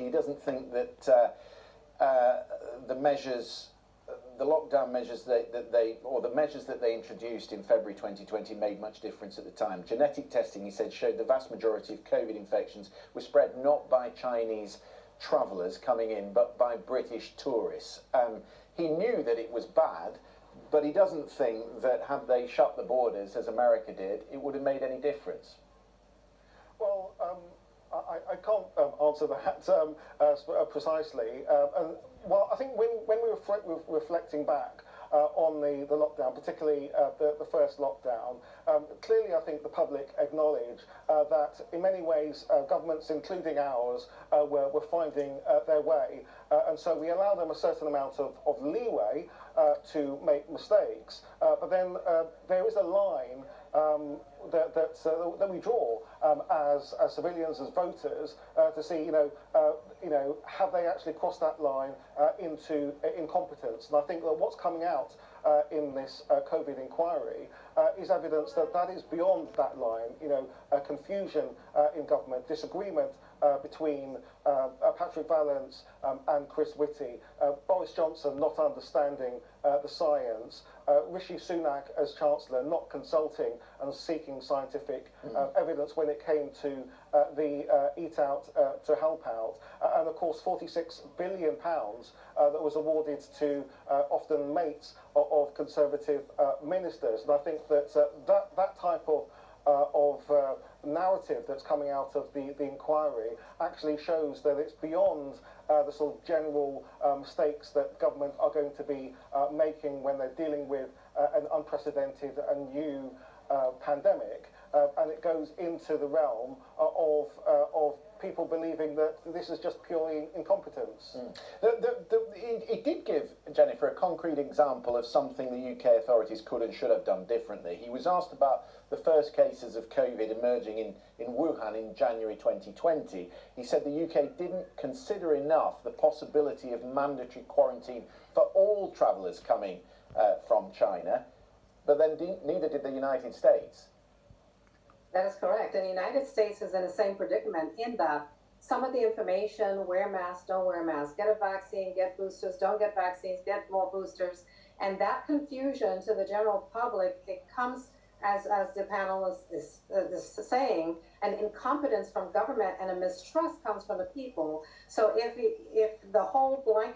he doesn't think that the measures, the lockdown measures the measures that they introduced in February 2020 made much difference at the time. Genetic testing, he said, showed the vast majority of COVID infections were spread not by Chinese travellers coming in, but by British tourists. He knew that it was bad, but he doesn't think that had they shut the borders, as America did, it would have made any difference. Well, I can't answer that precisely. Well, I think when we're reflecting back on the lockdown, particularly the first lockdown, clearly I think the public acknowledge that in many ways governments, including ours, were finding their way, and so we allow them a certain amount of leeway to make mistakes, but then there is a line that we draw as civilians, as voters, to see, have they actually crossed that line into incompetence? And I think that what's coming out in this COVID inquiry is evidence that that is beyond that line. Confusion in government, disagreement between Patrick Vallance and Chris Whitty, Boris Johnson not understanding the science, Rishi Sunak as Chancellor not consulting and seeking scientific evidence when it came to the Eat Out to Help Out, and of course £46 billion that was awarded to often mates of Conservative ministers. And I think that that type of narrative that's coming out of the inquiry actually shows that it's beyond the sort of general mistakes that government are going to be making when they're dealing with an unprecedented and new pandemic, and it goes into the realm of people believing that this is just purely incompetence. It did give, Jennifer, a concrete example of something the UK authorities could and should have done differently. He was asked about the first cases of COVID emerging in Wuhan in January 2020. He said the UK didn't consider enough the possibility of mandatory quarantine for all travellers coming from China, but then neither did the United States. That is correct. And the United States is in the same predicament in that some of the information, wear masks, don't wear masks, get a vaccine, get boosters, don't get vaccines, get more boosters. And that confusion to the general public, it comes, as the panel is saying, an incompetence from government and a mistrust comes from the people. So if the whole blanket